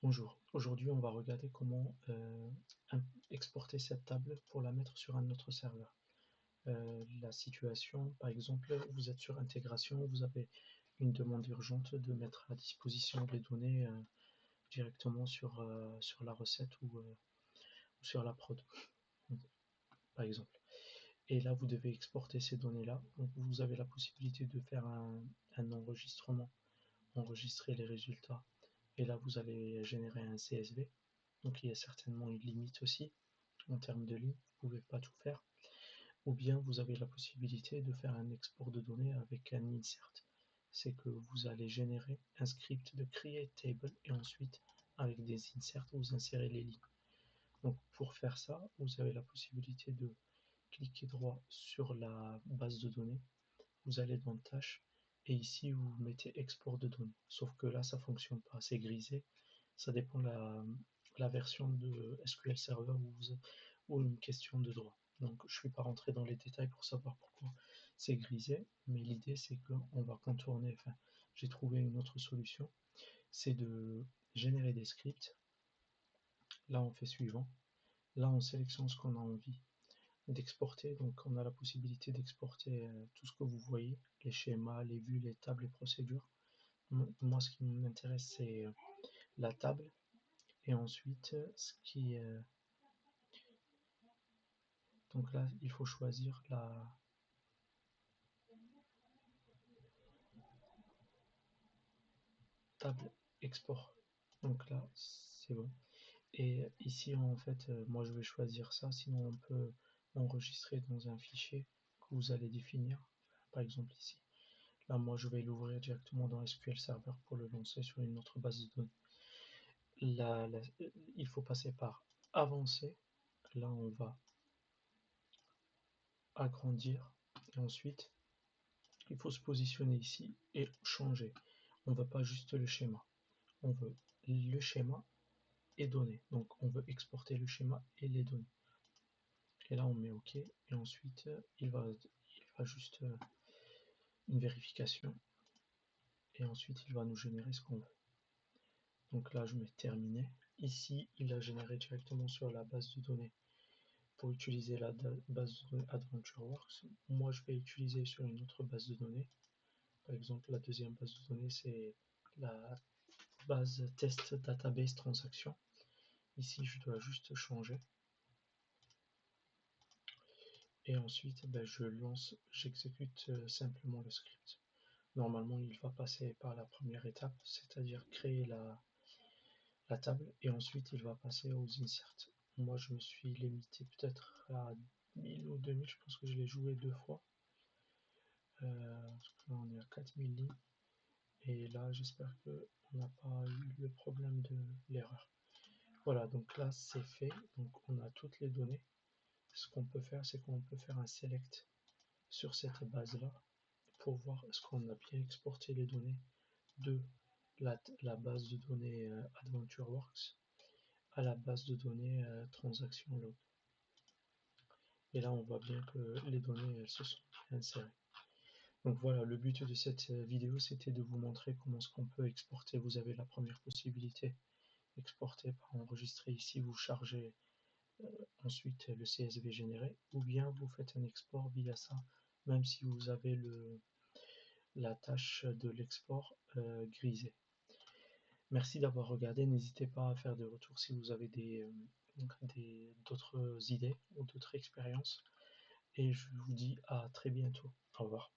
Bonjour, aujourd'hui on va regarder comment exporter cette table pour la mettre sur un autre serveur. La situation, par exemple, vous êtes sur intégration, vous avez une demande urgente de mettre à disposition les données directement sur la recette ou sur la prod, par exemple. Et là, vous devez exporter ces données-là. Donc, vous avez la possibilité de faire un enregistrement, enregistrer les résultats. Et là, vous allez générer un CSV. Donc, il y a certainement une limite aussi en termes de lignes. Vous ne pouvez pas tout faire. Ou bien vous avez la possibilité de faire un export de données avec un insert. C'est que vous allez générer un script de create table et ensuite, avec des inserts, vous insérez les lignes. Donc, pour faire ça, vous avez la possibilité de cliquez droit sur la base de données, vous allez dans Tâches, et ici vous mettez Export de données. Sauf que là, ça ne fonctionne pas, c'est grisé. Ça dépend de la version de SQL Server ou une question de droit. Donc je ne suis pas rentré dans les détails pour savoir pourquoi c'est grisé, mais l'idée c'est qu'on va contourner, enfin j'ai trouvé une autre solution, c'est de générer des scripts. Là on fait suivant, là on sélectionne ce qu'on a envie d'exporter. Donc on a la possibilité d'exporter tout ce que vous voyez, les schémas, les vues, les tables, les procédures. Moi, ce qui m'intéresse, c'est la table. Et ensuite, donc là, il faut choisir la table export. Donc là, c'est bon. Et ici, en fait, moi, je vais choisir ça. Sinon, on peut enregistrer dans un fichier que vous allez définir. Par exemple, ici. Là, moi, je vais l'ouvrir directement dans SQL Server pour le lancer sur une autre base de données. Il faut passer par avancer. Là, on va agrandir. Et ensuite, il faut se positionner ici et changer. On ne veut pas juste le schéma. On veut le schéma et données. Donc, on veut exporter le schéma et les données. Et là, on met OK. Et ensuite, il va juste une vérification. Et ensuite, il va nous générer ce qu'on veut. Donc là, je mets terminé. Ici, il a généré directement sur la base de données. Pour utiliser la base de données AdventureWorks, moi je vais utiliser sur une autre base de données. Par exemple, la deuxième base de données, c'est la base test database transaction. Ici, je dois juste changer. Et ensuite, je lance, j'exécute simplement le script. Normalement, il va passer par la première étape, c'est-à-dire créer la table, et ensuite il va passer aux inserts. Moi, je me suis limité peut-être à 1000 ou 2000, je pense que je l'ai joué deux fois. Parce que là, on est à 4000 lignes. Et là, j'espère qu'on n'a pas eu le problème de l'erreur. Voilà, donc là, c'est fait. Donc, on a toutes les données. Ce qu'on peut faire, c'est qu'on peut faire un select sur cette base-là pour voir est-ce qu'on a bien exporté les données de la base de données AdventureWorks à la base de données transaction log. Et là, on voit bien que les données elles se sont bien insérées. Donc voilà, le but de cette vidéo, c'était de vous montrer comment est-ce qu'on peut exporter. Vous avez la première possibilité, exporter par enregistrer ici, vous chargez ensuite le CSV généré, ou bien vous faites un export via ça, même si vous avez la tâche de l'export grisée. Merci d'avoir regardé, n'hésitez pas à faire des retours si vous avez d'autres idées ou d'autres expériences, et je vous dis à très bientôt. Au revoir.